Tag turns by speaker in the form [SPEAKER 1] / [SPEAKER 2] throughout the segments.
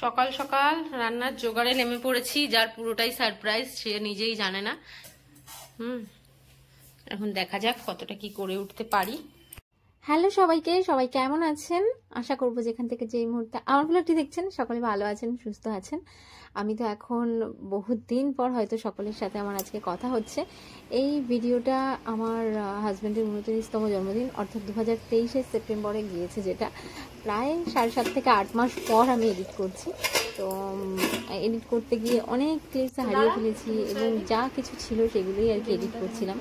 [SPEAKER 1] সকাল সকাল রান্নার জোগাড়ে নেমে পড়েছি, যার পুরোটাই সারপ্রাইজ, সে নিজেই জানে না। এখন দেখা যাক কতটা কি করে উঠতে পারি। হ্যালো সবাইকে, সবাই কেমন আছেন? আশা করবো যেখান থেকে যে মুহূর্তে আমার ব্লগটি দেখছেন সকলে ভালো আছেন, সুস্থ আছেন। আমি তো এখন বহুত দিন পর হয়তো সকলের সাথে আমার আজকে কথা হচ্ছে। এই ভিডিওটা আমার হাজব্যান্ডের 29তম জন্মদিন অর্থাৎ 2023 সেপ্টেম্বরে গিয়েছে, যেটা প্রায় 7.5 থেকে 8 মাস পর আমি এডিট করছি। তো এডিট করতে গিয়ে অনেক ক্লিপস হারিয়ে ফেলেছি এবং যা কিছু ছিল সেগুলোই আর কি এডিট করছিলাম।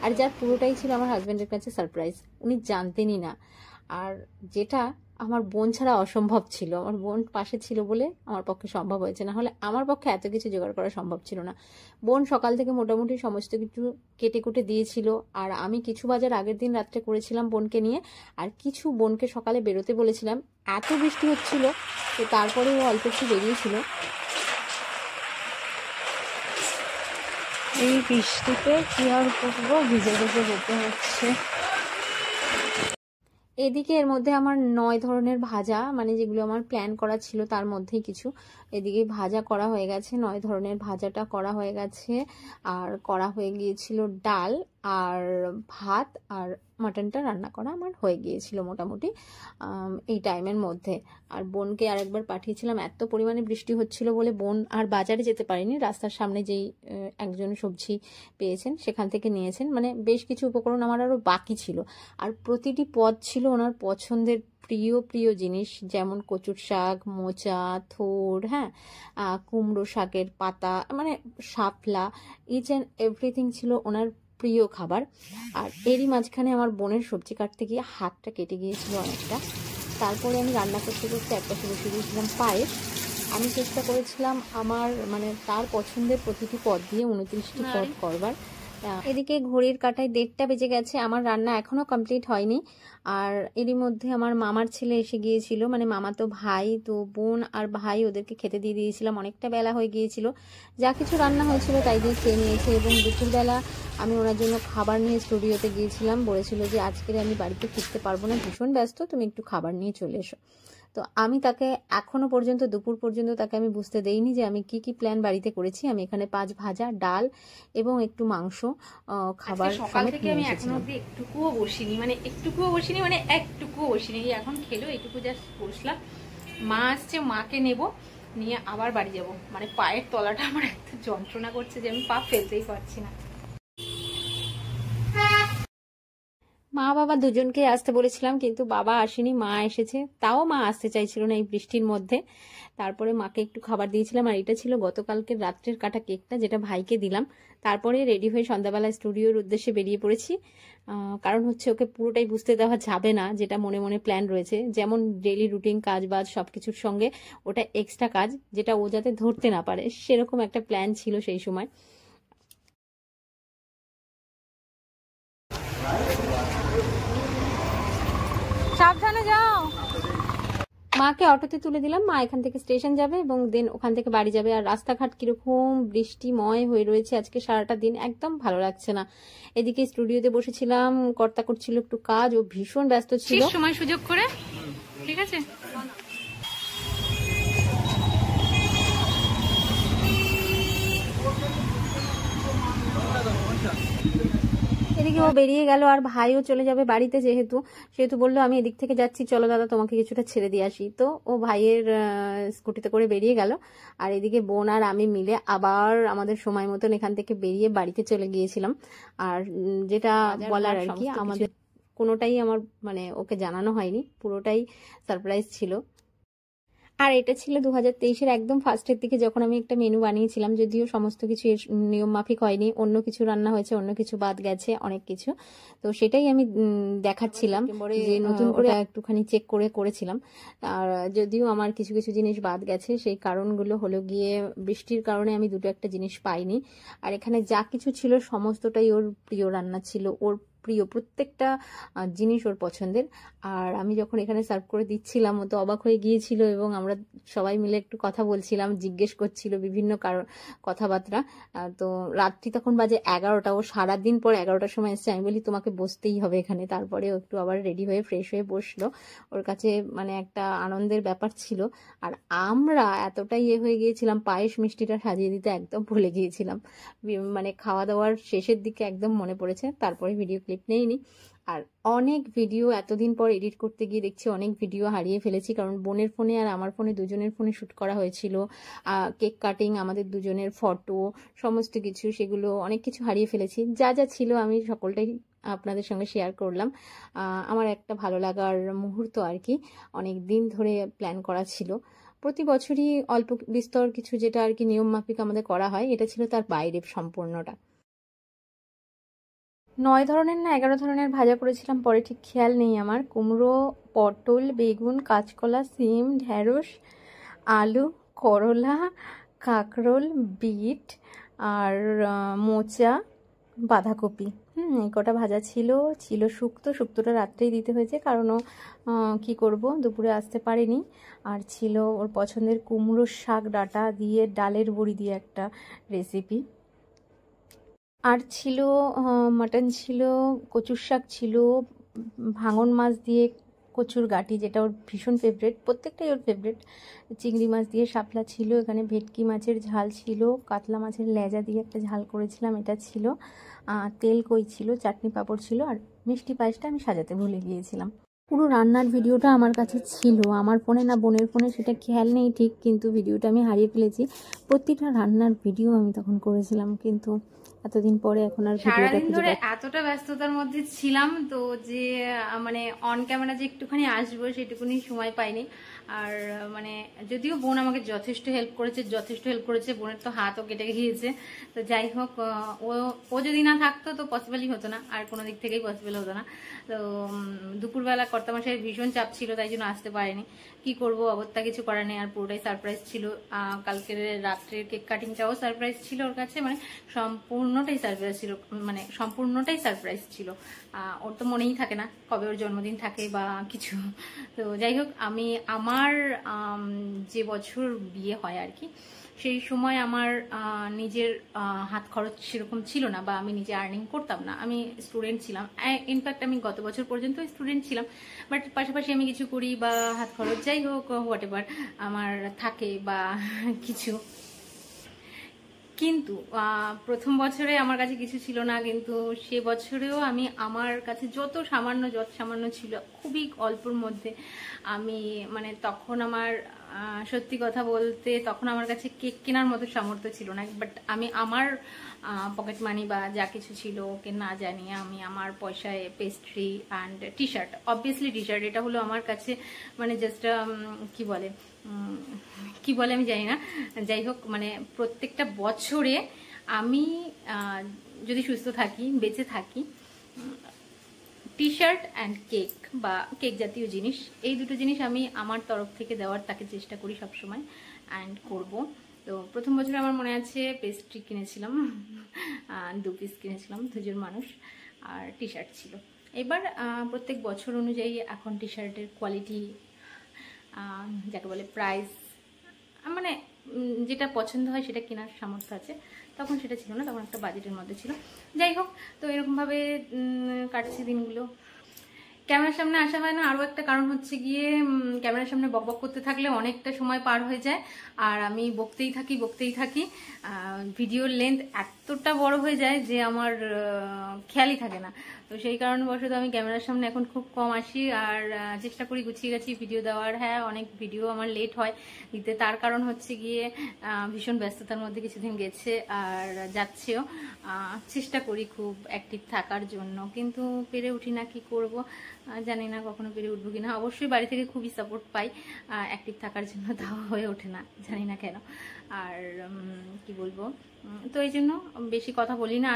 [SPEAKER 1] আর যার পুরোটাই ছিল আমার হাজব্যান্ডের কাছে সারপ্রাইজ, উনি জানতেনই না। আর যেটা আমার বোন ছাড়া অসম্ভব ছিল, আমার বোন পাশে ছিল বলে আমার পক্ষে সম্ভব হয়েছে, না হলে আমার পক্ষে এত কিছু জোগাড় করা সম্ভব ছিল না। বোন সকাল থেকে মোটামুটি সমস্ত কিছু কেটে কুটে দিয়েছিল, আর আমি কিছু বাজার আগের দিন রাত্রে করেছিলাম বোনকে নিয়ে, আর কিছু বোনকে সকালে বেরোতে বলেছিলাম। এত বৃষ্টি হচ্ছিল তো তারপরেও অল্প একটু বেরিয়েছিল। এই বৃষ্টিতে কি আর করবো, ভিজে ভিজে যেতে হচ্ছে। এদিকে এর মধ্যে আমার 9 ধরনের ভাজা, মানে যেগুলো আমার প্ল্যান করা ছিল তার মধ্যেই কিছু এদিকে ভাজা করা হয়ে গেছে। 9 ধরনের ভাজাটা করা হয়ে গেছে, আর করা হয়ে গিয়েছিল ডাল আর ভাত, আর মাটনটা রান্না করা আমার হয়ে গিয়েছিল মোটামুটি এই টাইমের মধ্যে। আর বোনকে আরেকবার পাঠিয়েছিলাম, এত পরিমাণে বৃষ্টি হচ্ছিল বলে বোন আর বাজারে যেতে পারেনি। রাস্তার সামনে যেই একজন সবজি পেয়েছেন সেখান থেকে নিয়েছেন, মানে বেশ কিছু উপকরণ আমার আরও বাকি ছিল। আর প্রতিটি পদ ছিল ওনার পছন্দের প্রিয় প্রিয় জিনিস, যেমন কচুর শাক, মোচা, থোড়, হ্যাঁ, কুমড়ো শাকের পাতা, মানে শাপলা, ইচ অ্যান্ড এভরিথিং ছিল ওনার প্রিয় খাবার। আর এরই মাঝখানে আমার বোনের সবজি কাটতে গিয়ে হাতটা কেটে গিয়েছিল অনেকটা। তারপরে আমি রান্না করতে করতে একপাশে বসে দিয়েছিলাম পায়েস। আমি চেষ্টা করেছিলাম আমার মানে তার পছন্দের প্রতিটি পদ দিয়ে 29টি পদ করবার। এদিকে ঘড়ির কাঁটায় 1:30 বেজে গেছে, আমার রান্না এখনো কমপ্লিট হয়নি। আর এরই মধ্যে আমার মামার ছেলে এসে গিয়েছিল, মানে মামা তো ভাই, তো বোন আর ভাই ওদেরকে খেতে দিয়ে দিয়েছিলাম, অনেকটা বেলা হয়ে গিয়েছিল। যা কিছু রান্না হয়েছিল তাই দিয়ে খেয়ে নিয়েছে। এবং দুপুরবেলা আমি ওনার জন্য খাবার নিয়ে স্টুডিওতে গিয়েছিলাম, বলেছিল যে আজকের আমি বাড়িতে ফিরতে পারবো না, ভীষণ ব্যস্ত, তুমি একটু খাবার নিয়ে চলে এসো। তো আমি তাকে এখনো পর্যন্ত দুপুর পর্যন্ত তাকে আমি বুঝতে দেইনি যে আমি কি কি প্ল্যান বাড়িতে করেছি। আমি এখানে 5 ভাজা, ডাল এবং একটু মাংস খাবার সকাল থেকে আমি এখনো অবধি একটুকুও বসিনি, মানে একটুকুও বসিনি। এখন খেলো এইটুকু জাস্ট বসলাম। মা আসছে, মাকে নেব, নিয়ে আবার বাড়ি যাব। মানে পায়ের তলাটা আমার এত যন্ত্রণা করছে যে আমি পা ফেলতেই পারছি না। মা বাবা দুজনকে আসতে বলেছিলাম, কিন্তু বাবা আসেনি, মা এসেছে। তাও মা আসতে চাইছিল না এই বৃষ্টির মধ্যে। তারপরে মাকে একটু খাবার দিয়েছিলাম, আর এটা ছিল গতকালকের রাত্রের কাটা কেকটা, যেটা ভাইকে দিলাম। তারপরে রেডি হয়ে সন্ধ্যাবেলা স্টুডিওর উদ্দেশ্যে বেরিয়ে পড়েছি। কারণ হচ্ছে ওকে পুরোটাই বুঝতে দেওয়া যাবে না, যেটা মনে মনে প্ল্যান রয়েছে। যেমন ডেইলি রুটিন কাজ বাজ সবকিছুর সঙ্গে ওটা এক্সট্রা কাজ, যেটা ও যাতে ধরতে না পারে, সেরকম একটা প্ল্যান ছিল সেই সময়। সাবধানে যাও। মাকে অটোতে তুলে দিলাম, মা এখান থেকে স্টেশন যাবে এবং দেন ওখান থেকে বাড়ি যাবে। আর রাস্তাঘাট কিরকম বৃষ্টিময় হয়ে রয়েছে আজকে সারাটা দিন, একদম ভালো লাগছে না। এদিকে স্টুডিওতে বসেছিলাম, কর্তা করছিল একটু কাজ, ও ভীষণ ব্যস্ত ছিল। সময় সুযোগ করে, ঠিক আছে। এদিকে ও বেরিয়ে গেল, আর ভাইও চলে যাবে বাড়িতে, সেহেতু বললো আমি এদিক থেকে যাচ্ছি, চলো দাদা তোমাকে কিছুটা ছেড়ে দিয়ে আসি। তো ও ভাইয়ের স্কুটিতে করে বেরিয়ে গেল, আর এদিকে বোন আর আমি মিলে আবার আমাদের সময় মতন এখান থেকে বেরিয়ে বাড়িতে চলে গিয়েছিলাম। আর যেটা বলার আর কি, আমাদের কোনোটাই আমার মানে ওকে জানানো হয়নি, পুরোটাই সারপ্রাইজ ছিল। আর এটা ছিল 2023-এর একদম ফার্স্টের দিকে, যখন আমি একটা মেনু বানিয়েছিলাম, যদিও সমস্ত কিছু নিয়ম মাফিক হয়নি, অন্য কিছু রান্না হয়েছে, অন্য কিছু বাদ গেছে, অনেক কিছু। তো সেটাই আমি দেখাচ্ছিলাম, যে নতুন করে একটুখানি চেক করে করেছিলাম। আর যদিও আমার কিছু কিছু জিনিস বাদ গেছে, সেই কারণগুলো হলো গিয়ে বৃষ্টির কারণে আমি দুটো একটা জিনিস পাইনি। আর এখানে যা কিছু ছিল সমস্তটাই ওর প্রিয় রান্না ছিল, ওর প্রিয়, প্রত্যেকটা জিনিস ওর পছন্দের। আর আমি যখন এখানে সার্ভ করে দিচ্ছিলাম ও তো অবাক হয়ে গিয়েছিল, এবং আমরা সবাই মিলে একটু কথা বলছিলাম, জিজ্ঞেস করছিল বিভিন্ন কারণ, কথাবার্তা। তো রাত্রি তখন বাজে 11টা, ও সারাদিন পর 11টার সময় এসছে। আমি বলি তোমাকে বসতেই হবে এখানে। তারপরে ও একটু আবার রেডি হয়ে ফ্রেশ হয়ে বসলো। ওর কাছে মানে একটা আনন্দের ব্যাপার ছিল। আর আমরা এতটাই হয়ে গিয়েছিলাম, পায়েস মিষ্টিটা সাজিয়ে দিতে একদম ভুলে গিয়েছিলাম। মানে খাওয়া দাওয়ার শেষের দিকে একদম মনে পড়েছে, তারপরে ভিডিও ক্লিপ নেইনি। আর অনেক ভিডিও এতদিন পর এডিট করতে গিয়ে দেখছি অনেক ভিডিও হারিয়ে ফেলেছি, কারণ বোনের ফোনে আর আমার ফোনে, দুজনের ফোনে শ্যুট করা হয়েছিল। কেক কাটিং, আমাদের দুজনের ফটো, সমস্ত কিছু, সেগুলো অনেক কিছু হারিয়ে ফেলেছি। যা যা ছিল আমি সকলটাই আপনাদের সঙ্গে শেয়ার করলাম। আমার একটা ভালো লাগার মুহূর্ত আর কি, অনেক দিন ধরে প্ল্যান করা ছিল। প্রতি বছরই অল্প বিস্তর কিছু যেটা আর কি নিয়ম মাফিক আমাদের করা হয়, এটা ছিল তার বাইরে সম্পূর্ণটা। 9 ধরনের না 11 ধরনের ভাজা করেছিলাম, পরে ঠিক খেয়াল নেই আমার। কুমড়ো, পটল, বেগুন, কাঁচকলা, সিম, ঢেঁড়স, আলু, করলা, কাঁকরোল, বিট আর মোচা, বাঁধাকপি। এই কটা ভাজা ছিল। শুক্তোটা রাত্রেই দিতে হয়েছে, কারণ ও কী করব, দুপুরে আসতে পারেনি। আর ছিল ওর পছন্দের কুমড়োর শাক ডাঁটা দিয়ে, ডালের বড়ি দিয়ে একটা রেসিপি। আর ছিল মাটন ছিল, কচুর শাক ছিল, ভাঙন মাছ দিয়ে কচুর গাঁটি, যেটা ওর ভীষণ ফেভারিট, প্রত্যেকটাই ওর ফেভারিট। চিংড়ি মাছ দিয়ে শাপলা ছিল, এখানে ভেটকি মাছের ঝাল ছিল, কাতলা মাছের লেজা দিয়ে একটা ঝাল করেছিলাম, এটা ছিল। তেল কই ছিল, চাটনি পাঁপড় ছিল, আর মিষ্টি পায়েসটা আমি সাজাতে ভুলে গিয়েছিলাম। পুরো রান্নার ভিডিওটা আমার কাছে ছিল, আমার ফোনে না বোনের ফোনে সেটা খেয়াল নেই ঠিক, কিন্তু ভিডিওটা আমি হারিয়ে ফেলেছি। প্রতিটা রান্নার ভিডিও আমি তখন করেছিলাম, কিন্তু এতদিন পরে এখন আর ভিডিওটা খুঁজে পাই। এতটা ব্যস্ততার মধ্যে ছিলাম তো যে মানে অন ক্যামেরা যে একটুখানি আসবো সেটুকুনি সময় পাইনি। আর মানে যদিও বোন আমাকে যথেষ্ট হেল্প করেছে, বোনের তো হাতও কেটে গিয়েছে। তো যাই হোক, ও যদি না থাকতো তো পসিবলই হতো না, আর কোনো দিক থেকেই পসিবল হতো না। তো দুপুরবেলা কর্তামশাইয়ের ভীষণ চাপ ছিল, তাই জন্য আসতে পারেনি। কি করবো, অগত্যা কিছু করার নেই। আর পুরোটাই সারপ্রাইজ ছিল। কালকের রাত্রের কেক কাটিংটাও সারপ্রাইজ ছিল ওর কাছে, মানে সম্পূর্ণটাই সারপ্রাইজ ছিল। ওর তো মনেই থাকে না কবে ওর জন্মদিন থাকে বা কিছু। তো যাই হোক, আমি আমার যে বছর বিয়ে হয় আর কি, সেই সময় আমার নিজের হাত খরচ সেরকম ছিল না, বা আমি নিজে আর্নিং করতাম না। আমি স্টুডেন্ট ছিলাম, ইনফ্যাক্ট আমি গত বছর পর্যন্ত স্টুডেন্ট ছিলাম, বাট পাশাপাশি আমি কিছু করি বা হাত খরচ যাই হোক হোয়াট এভার আমার থাকে বা কিছু। কিন্তু প্রথম বছরে আমার কাছে কিছু ছিল না, কিন্তু সে বছরেও আমি আমার কাছে যত সামান্য ছিল, খুবই অল্পর মধ্যে আমি মানে তখন আমার সত্যি কথা বলতে তখন আমার কাছে কেক কেনার মতো সামর্থ্য ছিল না, বাট আমি আমার পকেট মানি বা যা কিছু ছিল ওকে না জানিয়ে আমি আমার পয়সায় pastry and T shirt, obviously T shirt, এটা হলো আমার কাছে মানে জাস্ট কি বলে আমি জানি না। যাই হোক, মানে প্রত্যেকটা বছরে আমি যদি সুস্থ থাকি, বেঁচে থাকি, টি শার্ট অ্যান্ড কেক বা কেক জাতীয় জিনিস, এই দুটো জিনিস আমি আমার তরফ থেকে দেওয়ার তাকে চেষ্টা করি সবসময়, অ্যান্ড করব। তো প্রথম বছরে আমার মনে আছে পেস্ট্রি কিনেছিলাম, 2 পিস কিনেছিলাম, 2 জন মানুষ, আর টি শার্ট ছিল। এবার প্রত্যেক বছর অনুযায়ী এখন টি শার্টের কোয়ালিটি, যাকে বলে প্রাইস, মানে যেটা পছন্দ হয় সেটা কেনার সামর্থ্য আছে, তখন সেটা ছিল না, তখন একটা বাজেটের মধ্যে ছিল। যাই হোক, তো এরকমভাবে কাটছে দিনগুলো। ক্যামেরার সামনে আসা হয় না, আরও একটা কারণ হচ্ছে গিয়ে ক্যামেরার সামনে বকবক করতে থাকলে অনেকটা সময় পার হয়ে যায়, আর আমি বকতেই থাকি। ভিডিওর লেন্থ এতটা বড় হয়ে যায় যে আমার খেয়ালই থাকে না। তো সেই কারণবশত আমি ক্যামেরার সামনে এখন খুব কম আসি, আর চেষ্টা করি গুছিয়ে গেছি ভিডিও দেওয়ার। হ্যাঁ, অনেক ভিডিও আমার লেট হয় দিতে, তার কারণ হচ্ছে গিয়ে ভীষণ ব্যস্ততার মধ্যে কিছুদিন গেছে আর যাচ্ছেও। চেষ্টা করি খুব অ্যাক্টিভ থাকার জন্য, কিন্তু পেরে উঠি না, কি করব জানি না, কখনো পেরে উঠবো কিনা। অবশ্যই বাড়ি থেকে খুবই সাপোর্ট পাই অ্যাক্টিভ থাকার জন্য, তাও হয়ে ওঠে না, জানি না কেন। আর কি বলবো, তো এই জন্য বেশি কথা বলি না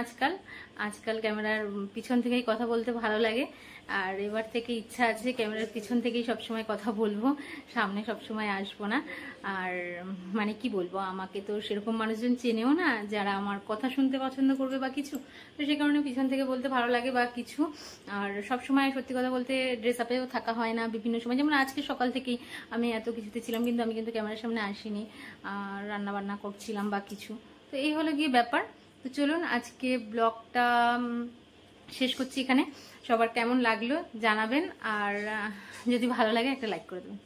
[SPEAKER 1] আজকাল ক্যামেরার পিছন থেকেই কথা বলতে ভালো লাগে। আর এবার থেকে ইচ্ছা আছে ক্যামেরার পিছন থেকেই সবসময় কথা বলবো, সামনে সবসময় আসবো না। আর মানে কি বলবো, আমাকে তো সেরকম মানুষজন চেনেও না যারা আমার কথা শুনতে পছন্দ করবে বা কিছু, তো সেই কারণে পিছন থেকে বলতে ভালো লাগে বা কিছু। আর সবসময় সত্যি কথা বলতে ড্রেস আপেও থাকা হয় না বিভিন্ন সময়, যেমন আজকে সকাল থেকেই আমি এত কিছুতে ছিলাম কিন্তু আমি কিন্তু ক্যামেরার সামনে আসিনি, রান্না বান্না করছিলাম বা কিছু। তো এই হলো গিয়ে ব্যাপার। তো চলুন আজকে ব্লগটা শেষ করছি এখানে। সবার কেমন লাগলো জানাবেন, আর যদি ভালো লাগে একটা লাইক করে দেবেন।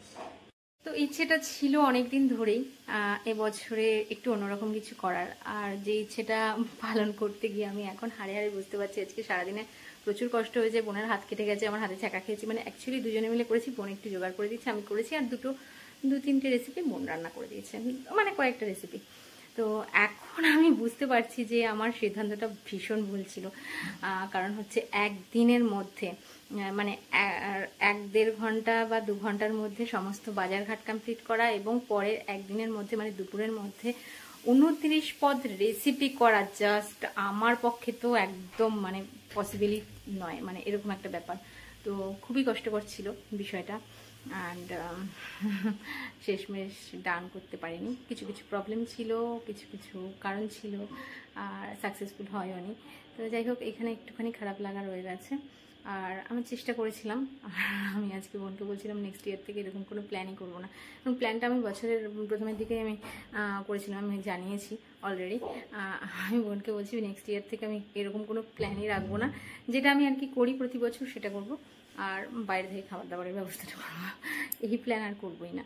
[SPEAKER 1] তো ইচ্ছেটা ছিল অনেকদিন ধরেই এবছরে একটু অন্যরকম কিছু করার, আর যে ইচ্ছেটা পালন করতে গিয়ে আমি এখন হাড়ে হাড়ে বুঝতে পারছি আজকে সারাদিনে প্রচুর কষ্ট হয়েছে। বোনের হাত কেটে গেছে, আমার হাতে ছ্যাঁকা খেয়েছি, মানে অ্যাকচুয়ালি দুজনে মিলে করেছি, বোন একটু জোগাড় করে দিচ্ছে, আমি করেছি, আর দু তিনটে রেসিপি বোন রান্না করে দিয়েছে, মানে কয়েকটা রেসিপি। তো এখন আমি বুঝতে পারছি যে আমার সিদ্ধান্তটা ভীষণ ভুল ছিল। কারণ হচ্ছে একদিনের মধ্যে মানে 1-1.5 ঘন্টা বা 2 ঘন্টার মধ্যে সমস্ত বাজারঘাট কমপ্লিট করা, এবং পরের একদিনের মধ্যে মানে দুপুরের মধ্যে 29 পদ রেসিপি করা, জাস্ট আমার পক্ষে তো একদম মানে পসিবলই নয়, মানে এরকম একটা ব্যাপার। তো খুবই কষ্টকর ছিল বিষয়টা, অ্যান্ড শেষমেশ ডান করতে পারিনি। কিছু কিছু প্রবলেম ছিল, কিছু কিছু কারণ ছিল, আর সাকসেসফুল হয়ওনি। তো যাই হোক, এখানে একটুখানি খারাপ লাগা রয়ে গেছে। আর আমি চেষ্টা করেছিলাম, আমি আজকে বোনকে বলছিলাম নেক্সট ইয়ার থেকে এরকম কোনো প্ল্যানই করবো না। এবং প্ল্যানটা আমি বছরের প্রথমের দিকে আমি করেছিলাম, আমি জানিয়েছি অলরেডি। আমি বোনকে বলছি নেক্সট ইয়ার থেকে আমি এরকম কোনো প্ল্যানই রাখবো না, যেটা আমি আর কি করি প্রতি বছর সেটা করব, আর বাইরে থেকে খাবার দাবারের ব্যবস্থাটা করবো, এই প্ল্যান আর করবোই না।